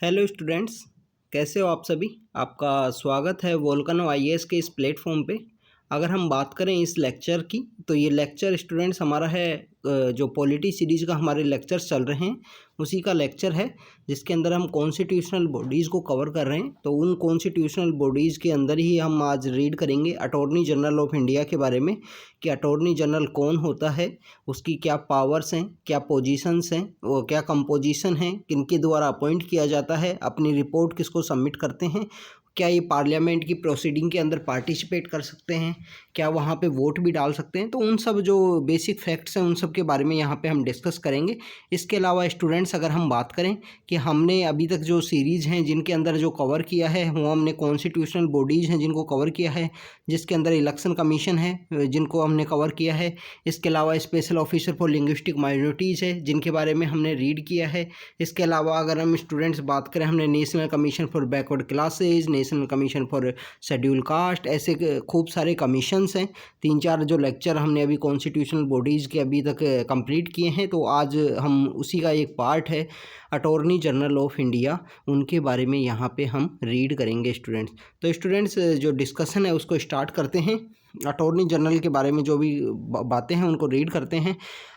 Hello students, कैसे हो आप सभी। आपका स्वागत है वोल्केनो आईएएस के इस प्लेटफॉर्म पे। अगर हम बात करें इस लेक्चर की तो ये लेक्चर स्टूडेंट्स हमारा है जो पॉलिटी सीरीज़ का हमारे लेक्चर्स चल रहे हैं उसी का लेक्चर है, जिसके अंदर हम कॉन्स्टिट्यूशनल बॉडीज़ को कवर कर रहे हैं। तो उन कॉन्स्टिट्यूशनल बॉडीज़ के अंदर ही हम आज रीड करेंगे अटॉर्नी जनरल ऑफ इंडिया के बारे में कि अटॉर्नी जनरल कौन होता है, उसकी क्या पावर्स हैं, क्या पोजीशंस हैं, वो क्या कंपोजिशन है, किनके द्वारा अपॉइंट किया जाता है, अपनी रिपोर्ट किसको सबमिट करते हैं, क्या ये पार्लियामेंट की प्रोसीडिंग के अंदर पार्टिसिपेट कर सकते हैं, क्या वहाँ पे वोट भी डाल सकते हैं। तो उन सब जो बेसिक फैक्ट्स हैं उन सब के बारे में यहाँ पे हम डिस्कस करेंगे। इसके अलावा स्टूडेंट्स अगर हम बात करें कि हमने अभी तक जो सीरीज़ हैं जिनके अंदर जो कवर किया है वो हमने कॉन्स्टिट्यूशनल बॉडीज़ हैं जिनको कवर किया है, जिसके अंदर इलेक्शन कमीशन है जिनको हमने कवर किया है। इसके अलावा special officer for linguistic minorities है जिनके बारे में हमने रीड किया है। इसके अलावा अगर हम स्टूडेंट्स बात करें, हमने national commission for backward classes, national commission for schedule caste, ऐसे खूब सारे कमीशंस हैं। 3-4 जो लेक्चर हमने अभी कॉन्स्टिट्यूशनल बॉडीज़ के अभी तक कंप्लीट किए हैं, तो आज हम उसी का एक पार्ट है अटॉर्नी जनरल ऑफ इंडिया, उनके बारे में यहाँ पे हम रीड करेंगे स्टूडेंट्स। तो स्टूडेंट्स जो डिस्कशन है उसको स्टार्ट करते हैं। अटॉर्नी जनरल के बारे में जो भी बातें हैं उनको रीड करते हैं।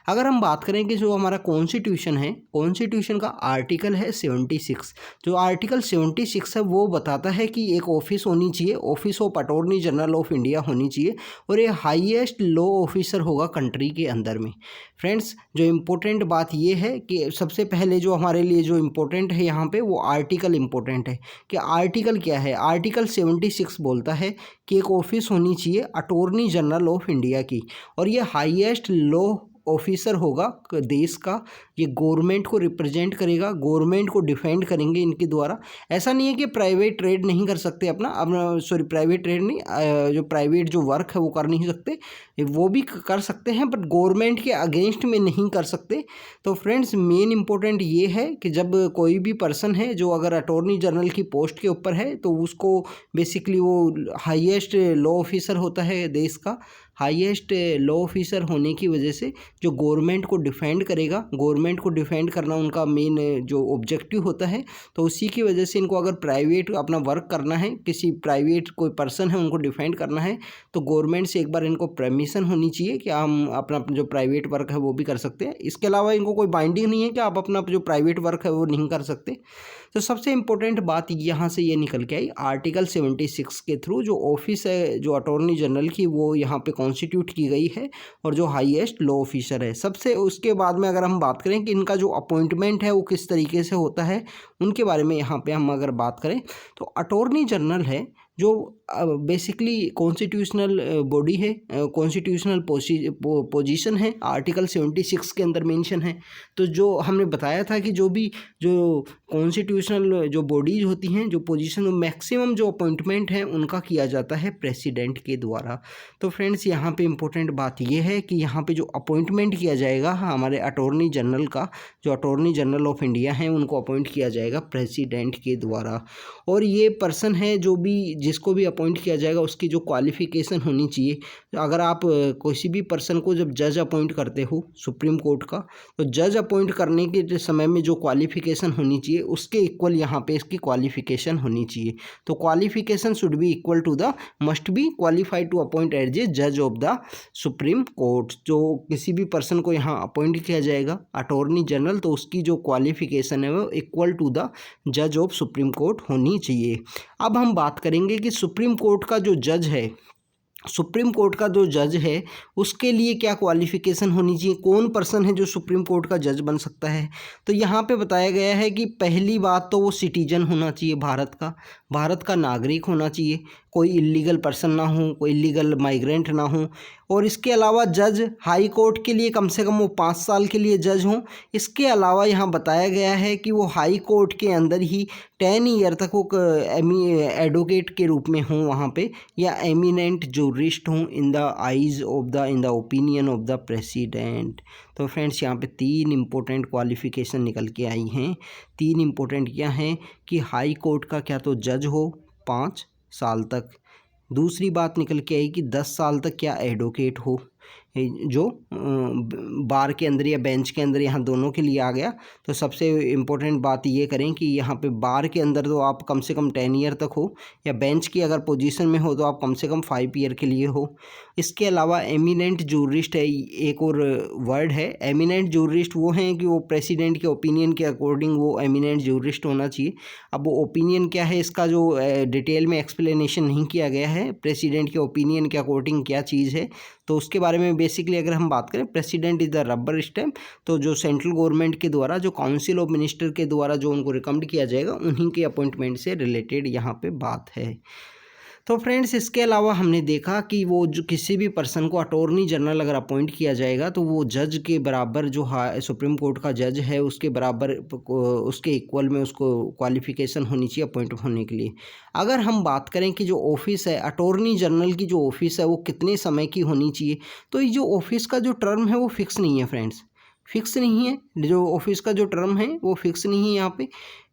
अगर हम बात करें कि जो हमारा कॉन्स्टिट्यूशन है, कॉन्स्टिट्यूशन का आर्टिकल है 76। जो आर्टिकल 76 है वो बताता है कि एक ऑफिस होनी चाहिए, office of attorney general of India होनी चाहिए, और ये हाईएस्ट लॉ ऑफिसर होगा कंट्री के अंदर में। फ्रेंड्स, जो इम्पोर्टेंट बात ये है कि सबसे पहले जो हमारे लिए जो इम्पोर्टेंट है यहाँ पे वो आर्टिकल इम्पोर्टेंट है कि आर्टिकल क्या है। आर्टिकल 76 बोलता है कि एक ऑफिस होनी चाहिए अटॉर्नी जनरल ऑफ इंडिया की, और ये हाईएस्ट लॉ ऑफिसर होगा देश का। ये गवर्नमेंट को रिप्रेजेंट करेगा, गवर्नमेंट को डिफेंड करेंगे इनके द्वारा। ऐसा नहीं है कि प्राइवेट ट्रेड नहीं कर सकते अपना सॉरी प्राइवेट ट्रेड नहीं, जो प्राइवेट जो वर्क है वो कर नहीं सकते, वो भी कर सकते हैं, बट गवर्नमेंट के अगेंस्ट में नहीं कर सकते। तो फ्रेंड्स, मेन इंपॉर्टेंट ये है कि जब कोई भी पर्सन है जो अगर अटॉर्नी जनरल की पोस्ट के ऊपर है तो उसको बेसिकली वो हाईएस्ट लॉ ऑफिसर होता है देश का। हाईएस्ट लॉ ऑफिसर होने की वजह से जो गवर्नमेंट को डिफेंड करेगा, गवर्नमेंट को डिफेंड करना उनका मेन जो ऑब्जेक्टिव होता है। तो उसी की वजह से इनको अगर प्राइवेट अपना वर्क करना है, किसी प्राइवेट कोई पर्सन है उनको डिफेंड करना है, तो गवर्नमेंट से एक बार इनको परमिशन होनी चाहिए कि हम अपना जो प्राइवेट वर्क है वो भी कर सकते हैं। इसके अलावा इनको कोई बाइंडिंग नहीं है कि आप अपना जो प्राइवेट वर्क है वो नहीं कर सकते। तो सबसे इम्पोर्टेंट बात यहाँ से ये निकल के आई, आर्टिकल 76 के थ्रू जो ऑफिस है जो अटॉर्नी जनरल की वो यहाँ पे कॉन्स्टिट्यूट की गई है, और जो हाईएस्ट लॉ ऑफिसर है सबसे। उसके बाद में अगर हम बात करें कि इनका जो अपॉइंटमेंट है वो किस तरीके से होता है, उनके बारे में यहाँ पे हम अगर बात करें तो अटॉर्नी जनरल है जो बेसिकली कॉन्स्टिट्यूशनल बॉडी है, कॉन्स्टिट्यूशनल पोजीशन है, आर्टिकल 76 के अंदर मेंशन है। तो जो हमने बताया था कि जो भी जो कॉन्स्टिट्यूशनल जो बॉडीज होती हैं, जो पोजीशन, मैक्सिमम जो अपॉइंटमेंट है उनका किया जाता है प्रेसिडेंट के द्वारा। तो फ्रेंड्स, यहाँ पे इम्पोर्टेंट बात ये है कि यहाँ पे जो अपॉइंटमेंट किया जाएगा हमारे अटॉर्नी जनरल का, जो अटॉर्नी जनरल ऑफ इंडिया है उनको अपॉइंट किया जाएगा प्रेसिडेंट के द्वारा। और ये पर्सन है जो भी जिसको भी अपॉइंट किया जाएगा उसकी जो क्वालिफ़िकेशन होनी चाहिए। अगर आप किसी भी पर्सन को जब जज अपॉइंट करते हो सुप्रीम कोर्ट का, तो जज अपॉइंट करने के समय में जो क्वालिफ़िकेशन होनी चाहिए उसके इक्वल यहाँ पे इसकी क्वालिफ़िकेशन होनी चाहिए। तो qualification should be equal to the must be qualified to appoint as a जज ऑफ द सुप्रीम कोर्ट। जो किसी भी पर्सन को यहाँ अपॉइंट किया जाएगा अटॉर्नी जनरल, तो उसकी जो क्वालिफ़िकेशन है वो इक्वल टू द जज ऑफ सुप्रीम कोर्ट होनी चाहिए। अब हम बात करेंगे कि सुप्रीम कोर्ट का जो जज है, सुप्रीम कोर्ट का जो जज है उसके लिए क्या क्वालिफ़िकेशन होनी चाहिए, कौन पर्सन है जो सुप्रीम कोर्ट का जज बन सकता है। तो यहाँ पे बताया गया है कि पहली बात तो वो सिटीजन होना चाहिए, भारत का नागरिक होना चाहिए, कोई इलीगल पर्सन ना हो, कोई इलीगल माइग्रेंट ना हो। और इसके अलावा जज हाई कोर्ट के लिए कम से कम वो 5 साल के लिए जज हों। इसके अलावा यहाँ बताया गया है कि वो हाई कोर्ट के अंदर ही 10 ईयर तक वो एडवोकेट के रूप में हों वहाँ पे, या एमिनेंट जूरिस्ट हों in the eyes of the in the opinion of the president. तो फ्रेंड्स, यहाँ पे 3 इम्पोर्टेंट क्वालिफ़िकेशन निकल के आई हैं। 3 इम्पोर्टेंट क्या हैं कि हाई कोर्ट का क्या तो जज हो 5 साल तक। दूसरी बात निकल के आई कि 10 साल तक क्या एडवोकेट हो। जो बार के अंदर या बेंच के अंदर यहाँ दोनों के लिए आ गया। तो सबसे इम्पोर्टेंट बात ये करें कि यहाँ पे बार के अंदर तो आप कम से कम 10 ईयर तक हो, या बेंच की अगर पोजीशन में हो तो आप कम से कम 5 ईयर के लिए हो। इसके अलावा एमिनेंट जूरिस्ट है, एक और वर्ड है। एमिनेंट जूरिस्ट वो हैं कि वो प्रेसिडेंट के ओपिनियन के अकॉर्डिंग वो एमिनेंट जूरिस्ट होना चाहिए। अब वो ओपिनियन क्या है इसका जो डिटेल में एक्सप्लेनेशन नहीं किया गया है, प्रेसिडेंट के ओपिनियन के अकॉर्डिंग क्या चीज़ है, तो उसके बारे में बेसिकली अगर हम बात करें, president is the rubber stamp. तो जो सेंट्रल गवर्नमेंट के द्वारा, जो काउंसिल ऑफ मिनिस्टर के द्वारा जो उनको रिकमेंड किया जाएगा, उन्हीं के अपॉइंटमेंट से रिलेटेड यहाँ पे बात है। तो फ्रेंड्स, इसके अलावा हमने देखा कि वो जो किसी भी पर्सन को अटॉर्नी जनरल अगर अपॉइंट किया जाएगा तो वो जज के बराबर, जो सुप्रीम कोर्ट का जज है उसके बराबर, उसके इक्वल में उसको क्वालिफिकेशन होनी चाहिए अपॉइंट होने के लिए। अगर हम बात करें कि जो ऑफिस है अटॉर्नी जनरल की, जो ऑफिस है वो कितने समय की होनी चाहिए, तो ये जो ऑफिस का जो टर्म है वो फिक्स नहीं है फ्रेंड्स, फिक्स नहीं है। जो ऑफिस का जो टर्म है वो फिक्स नहीं है।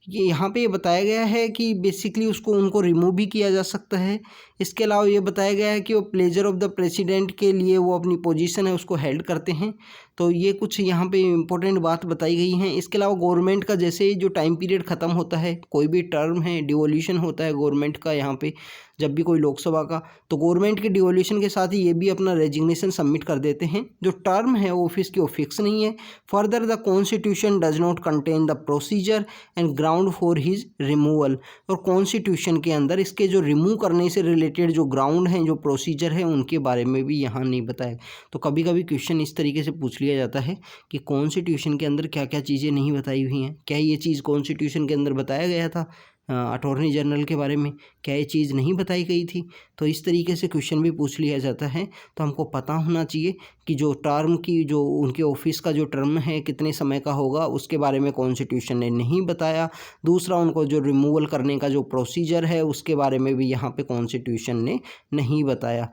यहाँ पे ये बताया गया है कि बेसिकली उनको रिमूव भी किया जा सकता है। इसके अलावा ये बताया गया है कि वो प्लेजर ऑफ द प्रेसिडेंट के लिए वो अपनी पोजीशन है उसको हेल्ड करते हैं। तो ये कुछ यहाँ पे इम्पोर्टेंट बात बताई गई हैं। इसके अलावा गवर्नमेंट का जैसे ही जो टाइम पीरियड ख़त्म होता है, कोई भी टर्म है, डिवोल्यूशन होता है गवर्नमेंट का, यहाँ पे जब भी कोई लोकसभा का, तो गवर्नमेंट के डिवोल्यूशन के साथ ही ये भी अपना रेजिग्नेशन सबमिट कर देते हैं। जो टर्म है ऑफिस की वो फिक्स नहीं है। Further the constitution does not contain the procedure and ground for his removal. और कॉन्स्टिट्यूशन के अंदर इसके जो रिमूव करने से रिलेटेड जो ग्राउंड हैं, जो प्रोसीजर है, उनके बारे में भी यहाँ नहीं बताया। तो कभी कभी क्वेश्चन इस तरीके से पूछ लिया जाता है कि कॉन्स्टिट्यूशन के अंदर क्या क्या चीज़ें नहीं बताई हुई हैं, क्या ये चीज़ कॉन्स्टिट्यूशन के अंदर बताया गया था अटॉर्नी जनरल के बारे में, क्या ये चीज़ नहीं बताई गई थी। तो इस तरीके से क्वेश्चन भी पूछ लिया जाता है। तो हमको पता होना चाहिए कि जो टर्म की, जो उनके ऑफिस का जो टर्म है कितने समय का होगा, उसके बारे में कॉन्स्टिट्यूशन ने नहीं बताया। दूसरा, उनको जो रिमूवल करने का जो प्रोसीजर है उसके बारे में भी यहाँ पे कॉन्स्टिट्यूशन ने नहीं बताया।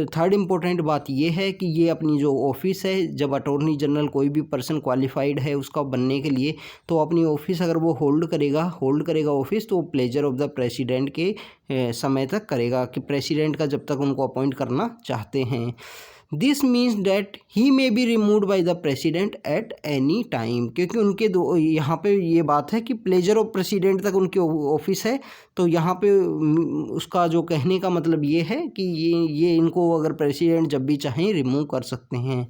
थर्ड इम्पोर्टेंट बात ये है कि ये अपनी जो ऑफिस है, जब अटॉर्नी जनरल कोई भी पर्सन क्वालिफाइड है उसका बनने के लिए, तो अपनी ऑफिस अगर वो होल्ड करेगा ऑफिस, तो प्लेजर ऑफ द प्रेसिडेंट के समय तक करेगा, कि प्रेसिडेंट का जब तक उनको अपॉइंट करना चाहते हैं। This means that he may be removed by the president at any time, क्योंकि उनके दो यहाँ पे ये बात है कि प्लेजर ऑफ प्रेसिडेंट तक उनके ऑफिस है। तो यहाँ पे उसका जो कहने का मतलब ये है कि ये इनको अगर प्रेसिडेंट जब भी चाहें रिमूव कर सकते हैं।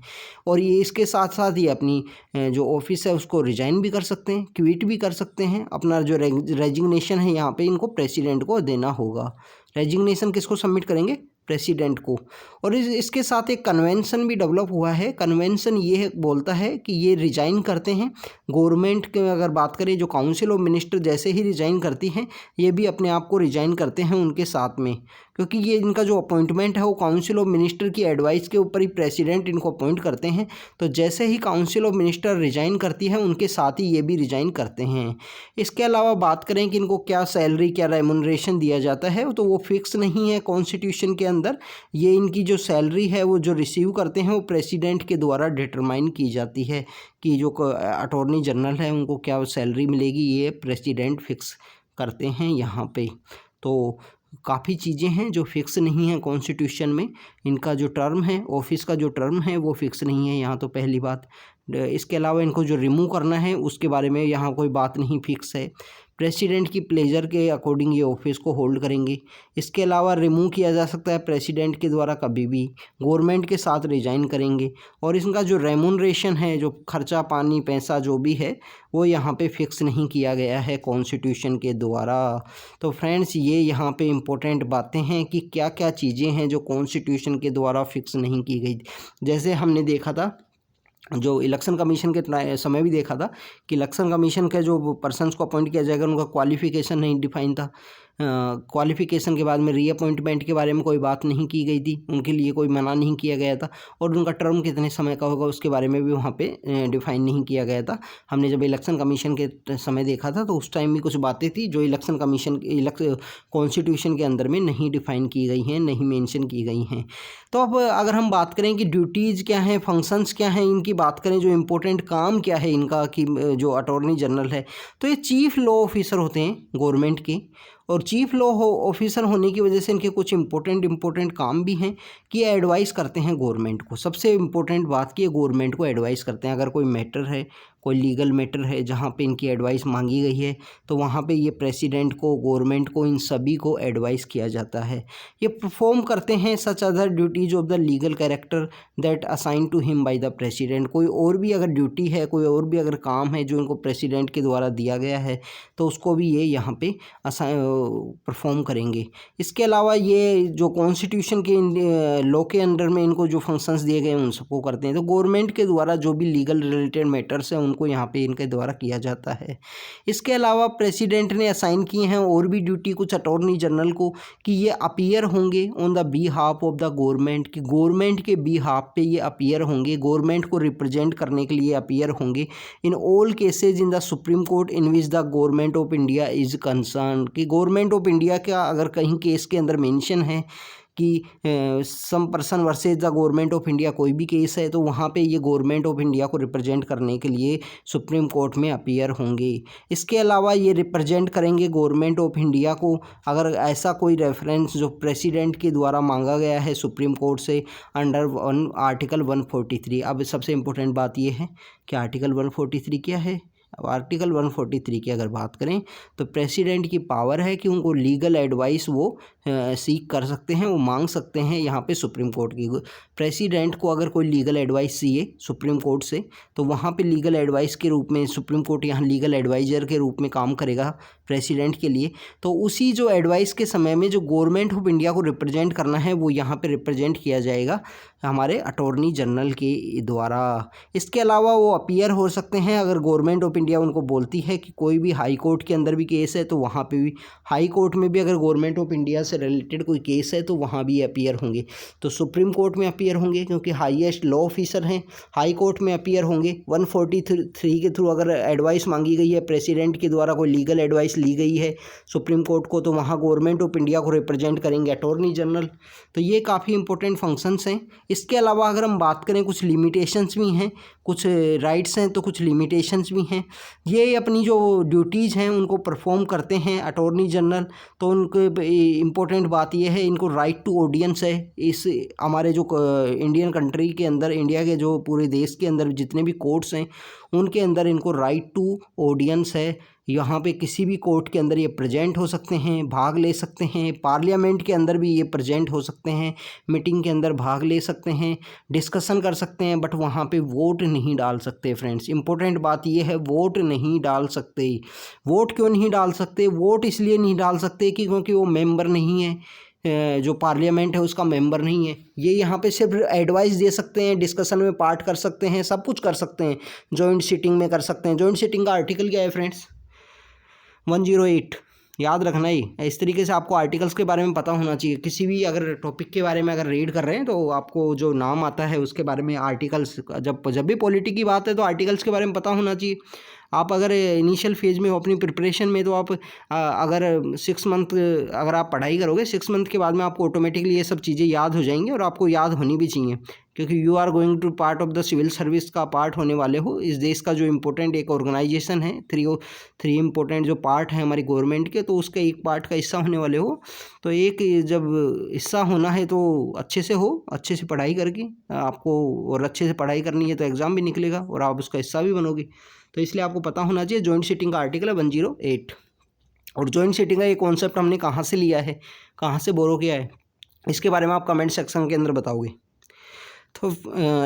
और ये इसके साथ साथ ही अपनी जो ऑफिस है उसको रिजाइन भी कर सकते हैं, क्विट भी कर सकते हैं। अपना जो रेजिग्नेशन है यहाँ पे इनको प्रेसिडेंट को देना होगा। रेजिग्नेशन किसको सबमिट करेंगे? प्रेसिडेंट को। और इसके साथ एक कन्वेंशन भी डेवलप हुआ है। कन्वेंशन ये बोलता है कि ये रिजाइन करते हैं गवर्नमेंट के, अगर बात करें जो काउंसिल ऑफ मिनिस्टर जैसे ही रिजाइन करती हैं, ये भी अपने आप को रिजाइन करते हैं उनके साथ में, क्योंकि ये इनका जो अपॉइंटमेंट है वो काउंसिल ऑफ मिनिस्टर की एडवाइस के ऊपर ही प्रेसिडेंट इनको अपॉइंट करते हैं। तो जैसे ही काउंसिल ऑफ मिनिस्टर रिजाइन करती है उनके साथ ही ये भी रिजाइन करते हैं। इसके अलावा बात करें कि इनको क्या सैलरी, क्या रेमुनरेशन दिया जाता है, तो वो फिक्स नहीं है कॉन्स्टिट्यूशन के अंदर। ये इनकी जो सैलरी है वो जो रिसीव करते हैं वो प्रेसिडेंट के द्वारा डिटरमाइन की जाती है, कि जो अटॉर्नी जनरल है उनको क्या सैलरी मिलेगी, ये प्रेसिडेंट फिक्स करते हैं यहाँ पे। तो काफ़ी चीज़ें हैं जो फिक्स नहीं हैं कॉन्स्टिट्यूशन में। इनका जो टर्म है, ऑफिस का जो टर्म है वो फिक्स नहीं है यहाँ, तो पहली बात। इसके अलावा इनको जो रिमूव करना है उसके बारे में यहाँ कोई बात नहीं फिक्स है। प्रेसिडेंट की प्लेजर के अकॉर्डिंग ये ऑफिस को होल्ड करेंगे। इसके अलावा रिमूव किया जा सकता है प्रेसिडेंट के द्वारा कभी भी, गवर्नमेंट के साथ रिजाइन करेंगे। और इनका जो रेमुनरेशन है, जो खर्चा पानी पैसा जो भी है, वो यहाँ पे फिक्स नहीं किया गया है कॉन्स्टिट्यूशन के द्वारा। तो फ्रेंड्स, ये यहाँ पे इम्पोर्टेंट बातें हैं कि क्या क्या चीज़ें हैं जो कॉन्स्टिट्यूशन के द्वारा फिक्स नहीं की गई। जैसे हमने देखा था जो इलेक्शन कमीशन के समय भी देखा था कि इलेक्शन कमीशन के जो पर्सन्स को अपॉइंट किया जाएगा उनका क्वालिफिकेशन नहीं डिफाइन था। क्वालिफिकेशन के बाद में रीअपॉइंटमेंट के बारे में कोई बात नहीं की गई थी, उनके लिए कोई मना नहीं किया गया था। और उनका टर्म कितने समय का होगा उसके बारे में भी वहाँ पे डिफाइन नहीं किया गया था। हमने जब इलेक्शन कमीशन के समय देखा था तो उस टाइम भी कुछ बातें थी जो इलेक्शन कमीशन कॉन्स्टिट्यूशन के अंदर में नहीं डिफाइन की गई हैं, नहीं मेंशन की गई हैं। तो अब अगर हम बात करें कि ड्यूटीज़ क्या हैं, फंक्शंस क्या हैं इनकी इनकी बात करें, जो इम्पोर्टेंट काम क्या है इनका कि जो अटॉर्नी जनरल है, तो ये चीफ लॉ ऑफिसर होते हैं गवर्नमेंट के। और चीफ लॉ ऑफिसर होने की वजह से इनके कुछ इम्पोर्टेंट काम भी हैं कि ये एडवाइस करते हैं गवर्नमेंट को। सबसे इम्पोर्टेंट बात कि ये गवर्नमेंट को एडवाइस करते हैं। अगर कोई मैटर है, कोई लीगल मैटर है जहाँ पे इनकी एडवाइस मांगी गई है, तो वहाँ पे ये प्रेसिडेंट को, गवर्नमेंट को, इन सभी को एडवाइस किया जाता है। ये परफॉर्म करते हैं such other duties of the legal character that assign to him by the president. कोई और भी अगर ड्यूटी है, कोई और भी अगर काम है जो इनको प्रेसिडेंट के द्वारा दिया गया है, तो उसको भी ये यहाँ पे परफॉर्म करेंगे। इसके अलावा ये जो कॉन्स्टिट्यूशन के लॉ के अंडर में इनको जो फंक्शंस दिए गए हैं उन सबको करते हैं। तो गवर्नमेंट के द्वारा जो भी लीगल रिलेटेड मैटर्स हैं उनको यहाँ पे इनके द्वारा किया जाता है। इसके अलावा प्रेसिडेंट ने असाइन किए हैं और भी ड्यूटी कुछ अटॉर्नी जनरल को कि ये अपीयर होंगे on the behalf of the government, कि गवर्नमेंट के बिहाफ पे ये अपीयर होंगे, गवर्नमेंट को रिप्रेजेंट करने के लिए अपीयर होंगे in all cases in the supreme court in which the government of India is concern. कि गवर्नमेंट ऑफ इंडिया का अगर कहीं केस के अंदर मेंशन है कि some person versus the government of India, कोई भी केस है, तो वहाँ पे ये गवर्नमेंट ऑफ इंडिया को रिप्रेजेंट करने के लिए सुप्रीम कोर्ट में अपीयर होंगे। इसके अलावा ये रिप्रेजेंट करेंगे गवर्नमेंट ऑफ इंडिया को अगर ऐसा कोई रेफरेंस जो प्रेसिडेंट के द्वारा मांगा गया है सुप्रीम कोर्ट से अंडर आर्टिकल 143। अब सबसे इम्पोर्टेंट बात ये है कि आर्टिकल 143 क्या है। अब आर्टिकल 143 की अगर बात करें तो प्रेसिडेंट की पावर है कि उनको लीगल एडवाइस वो सीख कर सकते हैं, वो मांग सकते हैं यहाँ पे सुप्रीम कोर्ट की। प्रेसिडेंट को अगर कोई लीगल एडवाइस चाहिए सुप्रीम कोर्ट से, तो वहाँ पे लीगल एडवाइस के रूप में सुप्रीम कोर्ट यहाँ लीगल एडवाइज़र के रूप में काम करेगा प्रेसिडेंट के लिए। तो उसी जो एडवाइस के समय में जो गवर्नमेंट ऑफ इंडिया को रिप्रेजेंट करना है वो यहाँ पे रिप्रेजेंट किया जाएगा हमारे अटॉर्नी जनरल के द्वारा। इसके अलावा वो अपीयर हो सकते हैं अगर गवर्नमेंट ऑफ इंडिया उनको बोलती है कि कोई भी हाई कोर्ट के अंदर भी केस है, तो वहाँ पे भी, हाई कोर्ट में भी अगर गवर्नमेंट ऑफ इंडिया से रिलेटेड कोई केस है तो वहाँ भी अपीयर होंगे। तो सुप्रीम कोर्ट में अपीयर होंगे क्योंकि हाईएस्ट लॉ ऑफिसर हैं, हाई कोर्ट में अपीयर होंगे। 143 के थ्रू अगर एडवाइस मांगी गई है, प्रेसिडेंट के द्वारा कोई लीगल एडवाइस ली गई है सुप्रीम कोर्ट को, तो वहाँ गवर्नमेंट ऑफ इंडिया को रिप्रेजेंट करेंगे अटॉर्नी जनरल। तो ये काफ़ी इंपॉर्टेंट फंक्शंस हैं। इसके अलावा अगर हम बात करें कुछ लिमिटेशंस भी हैं, कुछ राइट्स हैं तो कुछ लिमिटेशंस भी हैं। ये अपनी जो ड्यूटीज़ हैं उनको परफॉर्म करते हैं अटॉर्नी जनरल। तो उनके इम्पोर्टेंट बात यह है इनको राइट टू ऑडियंस है। इस हमारे जो इंडियन कंट्री के अंदर, इंडिया के जो पूरे देश के अंदर जितने भी कोर्ट्स हैं उनके अंदर इनको राइट टू ऑडियंस है। यहाँ पे किसी भी कोर्ट के अंदर ये प्रेजेंट हो सकते हैं, भाग ले सकते हैं। पार्लियामेंट के अंदर भी ये प्रेजेंट हो सकते हैं, मीटिंग के अंदर भाग ले सकते हैं, डिस्कशन कर सकते हैं, बट वहाँ पे वोट नहीं डाल सकते। फ्रेंड्स, इंपॉर्टेंट बात ये है वोट नहीं डाल सकते। वोट क्यों नहीं डाल सकते? वोट इसलिए नहीं डाल सकते कि क्योंकि वो मेंबर नहीं है, जो पार्लियामेंट है उसका मेंबर नहीं है। ये यहाँ पे सिर्फ एडवाइस दे सकते हैं, डिस्कशन में पार्ट कर सकते हैं, सब कुछ कर सकते हैं, जॉइंट सिटिंग में कर सकते हैं। जॉइंट सिटिंग का आर्टिकल क्या है फ्रेंड्स? 108। याद रखना ही। इस तरीके से आपको आर्टिकल्स के बारे में पता होना चाहिए। किसी भी अगर टॉपिक के बारे में अगर रीड कर रहे हैं तो आपको जो नाम आता है उसके बारे में आर्टिकल्स, जब भी पॉलिटी की बात है तो आर्टिकल्स के बारे में पता होना चाहिए। आप अगर इनिशियल फेज में हो अपनी प्रिपरेशन में, तो आप अगर 6 मंथ अगर आप पढ़ाई करोगे, 6 मंथ के बाद में आपको ऑटोमेटिकली ये सब चीज़ें याद हो जाएंगी और आपको याद होनी भी चाहिए, क्योंकि you are going to part of the civil service का पार्ट होने वाले हो। इस देश का जो इम्पोर्टेंट एक ऑर्गेनाइजेशन है, थ्री इम्पोर्टेंट जो पार्ट हैं हमारी गवर्नमेंट के, तो उसके एक पार्ट का हिस्सा होने वाले हो। तो एक जब हिस्सा होना है तो अच्छे से हो, अच्छे से पढ़ाई करके आपको, और अच्छे से पढ़ाई करनी है तो एग्ज़ाम भी निकलेगा और आप उसका हिस्सा भी बनोगे। तो इसलिए आपको पता होना चाहिए। जॉइंट सिटिंग का आर्टिकल है 108। और जॉइंट सिटिंग का ये कॉन्सेप्ट हमने कहाँ से लिया है, कहाँ से बोरो किया है, इसके बारे में आप कमेंट सेक्शन के अंदर बताओगे। तो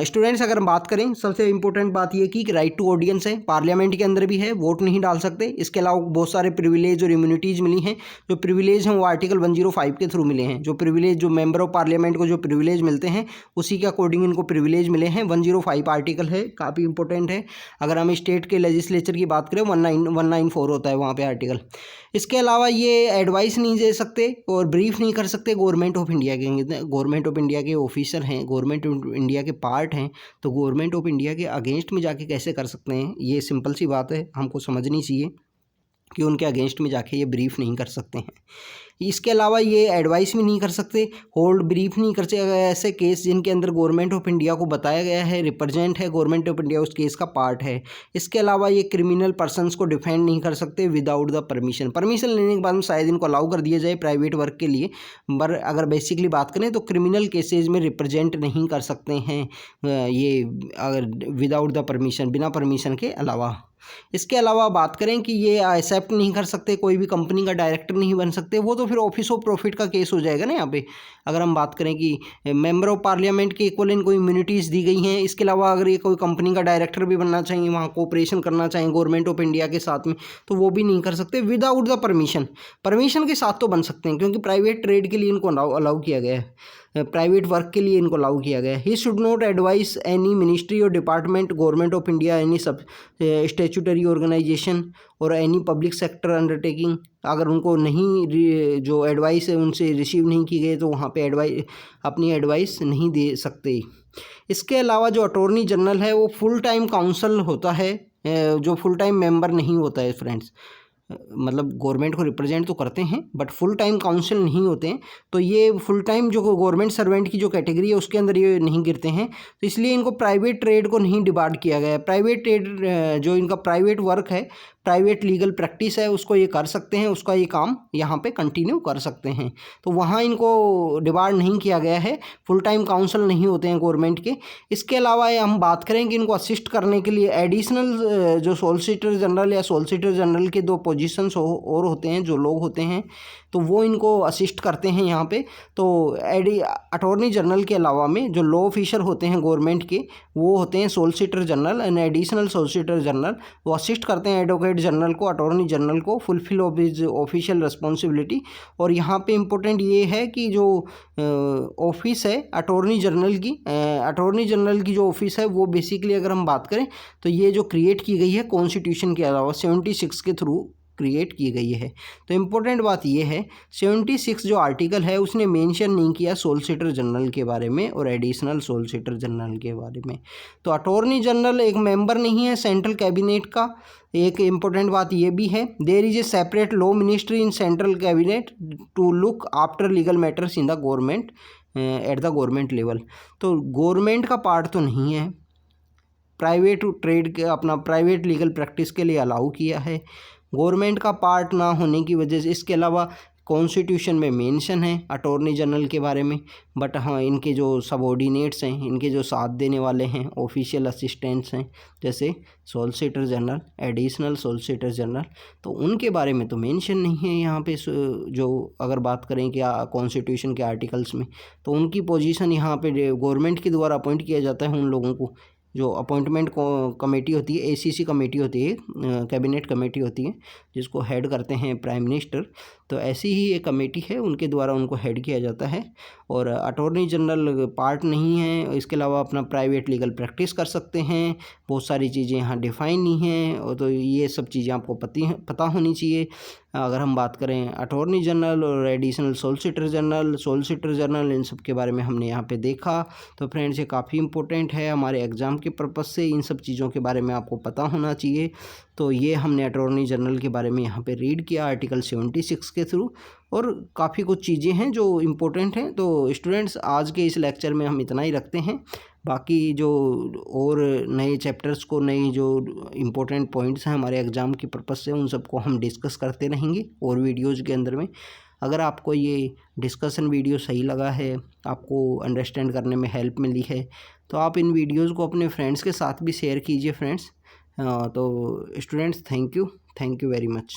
स्टूडेंट्स, अगर हम बात करें, सबसे इंपॉर्टेंट बात ये कि राइट टू ऑडियंस है, पार्लियामेंट के अंदर भी है, वोट नहीं डाल सकते। इसके अलावा बहुत सारे प्रिविलेज और इम्यूनिटीज़ मिली हैं। जो प्रिविलेज हैं वो आर्टिकल 105 के थ्रू मिले हैं। जो प्रिविलेज, जो मेंबर ऑफ पार्लियामेंट को जो प्रिविलेज मिलते हैं उसी के अकॉर्डिंग इनको प्रिविलेज मिले हैं। 105 आर्टिकल है, काफ़ी इंपॉर्टेंट है। अगर हम स्टेट के लेजिस्लेचर की बात करें 194 होता है वहाँ पर आर्टिकल। इसके अलावा ये एडवाइस नहीं दे सकते और ब्रीफ नहीं कर सकते गवर्नमेंट ऑफ इंडिया के। गवर्नमेंट ऑफ इंडिया के ऑफिसर हैं, गवर्नमेंट ऑफ इंडिया के पार्ट हैं, तो गवर्नमेंट ऑफ इंडिया के अगेंस्ट में जाके कैसे कर सकते हैं? ये सिंपल सी बात है, हमको समझनी चाहिए। कि उनके अगेंस्ट में जाके ये ब्रीफ नहीं कर सकते हैं। इसके अलावा ये एडवाइस भी नहीं कर सकते, होल्ड ब्रीफ नहीं कर सकते ऐसे केस जिनके अंदर गवर्नमेंट ऑफ इंडिया को बताया गया है, रिप्रेजेंट है गवर्नमेंट ऑफ इंडिया, उस केस का पार्ट है। इसके अलावा ये क्रिमिनल पर्सनस को डिफेंड नहीं कर सकते विदाउट द परमिशन। परमिशन लेने के बाद में शायद इनको अलाउ कर दिया जाए प्राइवेट वर्क के लिए, पर अगर बेसिकली बात करें तो क्रिमिनल केसेज में रिप्रेजेंट नहीं कर सकते हैं ये अगर विदाउट द परमिशन, बिना परमिशन के अलावा। इसके अलावा बात करें कि ये एक्सेप्ट नहीं कर सकते, कोई भी कंपनी का डायरेक्टर नहीं बन सकते, वो तो फिर ऑफिस ऑफ प्रॉफिट का केस हो जाएगा ना यहाँ पे। अगर हम बात करें कि मेंबर ऑफ पार्लियामेंट के इक्वल इनको इम्यूनिटीज़ दी गई हैं, इसके अलावा अगर ये कोई कंपनी का डायरेक्टर भी बनना चाहिए, वहाँ कोऑपरेशन करना चाहिए गवर्नमेंट ऑफ इंडिया के साथ में, तो वो भी नहीं कर सकते विदाउट द परमिशन। परमिशन के साथ तो बन सकते हैं क्योंकि प्राइवेट ट्रेड के लिए इनको अलाउ किया गया है, प्राइवेट वर्क के लिए इनको अलाउ किया गया है। He should not advise any ministry और department government of India, any sub statutory organisation और एनी पब्लिक सेक्टर अंडरटेकिंग। अगर उनको नहीं जो एडवाइस है उनसे रिसीव नहीं की गई तो वहाँ पे अपनी एडवाइस नहीं दे सकते। इसके अलावा जो अटॉर्नी जनरल है वो फुल टाइम काउंसिल होता है, जो फुल टाइम मेंबर नहीं होता है फ्रेंड्स, मतलब गवर्नमेंट को रिप्रेजेंट तो करते हैं बट फुल टाइम काउंसिल नहीं होते हैं। तो ये फुल टाइम जो गवर्नमेंट सर्वेंट की जो कैटेगरी है उसके अंदर ये नहीं गिरते हैं, तो इसलिए इनको प्राइवेट ट्रेड को नहीं डिवाइड किया गया है। प्राइवेट ट्रेड जो इनका प्राइवेट वर्क है, प्राइवेट लीगल प्रैक्टिस है, उसको ये कर सकते हैं, उसका ये काम यहाँ पे कंटिन्यू कर सकते हैं, तो वहाँ इनको डिवाइड नहीं किया गया है, फुल टाइम काउंसिल नहीं होते हैं गवर्नमेंट के। इसके अलावा हम बात करें कि इनको असिस्ट करने के लिए एडिशनल जो सॉलिसिटर जनरल या सॉलिसिटर जनरल के दो पोजीशंस और होते हैं, जो लोग होते हैं तो वो इनको असिस्ट करते हैं यहाँ पे। तो अटॉर्नी जनरल के अलावा में जो लॉ ऑफिसर होते हैं गवर्नमेंट के वो होते हैं solicitor general and additional solicitor general, वो असिस्ट करते हैं एडवोकेट जनरल को, अटॉर्नी जनरल को fulfil of his official responsibility. और यहाँ पे इम्पोर्टेंट ये है कि जो ऑफिस है अटॉर्नी जनरल की जो ऑफिस है वो बेसिकली अगर हम बात करें तो ये जो क्रिएट की गई है कॉन्स्टिट्यूशन के अलावा 76 के थ्रू क्रिएट की गई है। तो इम्पोर्टेंट बात यह है 76 जो आर्टिकल है उसने मेंशन नहीं किया सॉलिसिटर जनरल के बारे में और एडिशनल सॉलिसिटर जनरल के बारे में। तो अटॉर्नी जनरल एक मेंबर नहीं है सेंट्रल कैबिनेट का। एक इम्पोर्टेंट बात यह भी है there is a separate law ministry in central cabinet to look after legal matters in the government at the government level. तो गवर्नमेंट का पार्ट तो नहीं है, प्राइवेट ट्रेड के अपना प्राइवेट लीगल प्रैक्टिस के लिए अलाउ किया है, गवर्नमेंट का पार्ट ना होने की वजह से। इसके अलावा कॉन्स्टिट्यूशन में मेंशन है अटॉर्नी जनरल के बारे में, बट हाँ इनके जो सबऑर्डिनेट्स हैं, इनके जो साथ देने वाले हैं, ऑफिशियल असिस्टेंट्स हैं जैसे solicitor general, additional solicitor general, तो उनके बारे में तो मेंशन नहीं है यहाँ पे। जो अगर बात करें कि कॉन्स्टिट्यूशन के आर्टिकल्स में तो उनकी पोजीशन यहाँ पे गवर्नमेंट के द्वारा अपॉइंट किया जाता है उन लोगों को। जो अपॉइंटमेंट कमेटी होती है, ACC कमेटी होती है, कैबिनेट कमेटी होती है जिसको हेड करते हैं प्राइम मिनिस्टर, तो ऐसी ही एक कमेटी है उनके द्वारा उनको हेड किया जाता है। और अटॉर्नी जनरल पार्ट नहीं है, इसके अलावा अपना प्राइवेट लीगल प्रैक्टिस कर सकते हैं, बहुत सारी चीज़ें यहाँ डिफाइन नहीं हैं, और तो ये सब चीज़ें आपको पता होनी चाहिए। अगर हम बात करें अटॉर्नी जनरल और एडिशनल सॉलिसिटर जनरल इन सब के बारे में हमने यहाँ पे देखा। तो फ्रेंड्स ये काफ़ी इंपॉर्टेंट है हमारे एग्ज़ाम के पर्पज़ से, इन सब चीज़ों के बारे में आपको पता होना चाहिए। तो ये हमने अटॉर्नी जनरल के बारे में यहाँ पे रीड किया आर्टिकल 76 के थ्रू, और काफ़ी कुछ चीज़ें हैं जो इम्पोर्टेंट हैं। तो स्टूडेंट्स आज के इस लेक्चर में हम इतना ही रखते हैं, बाकी जो और नए चैप्टर्स को, नई जो इम्पोर्टेंट पॉइंट्स हैं हमारे एग्ज़ाम के पर्पज़ से, उन सबको हम डिस्कस करते रहेंगे और वीडियोज़ के अंदर में। अगर आपको ये डिस्कशन वीडियो सही लगा है, आपको अंडरस्टैंड करने में हेल्प मिली है, तो आप इन वीडियोज़ को अपने फ्रेंड्स के साथ भी शेयर कीजिए फ्रेंड्स। तो students thank you very much.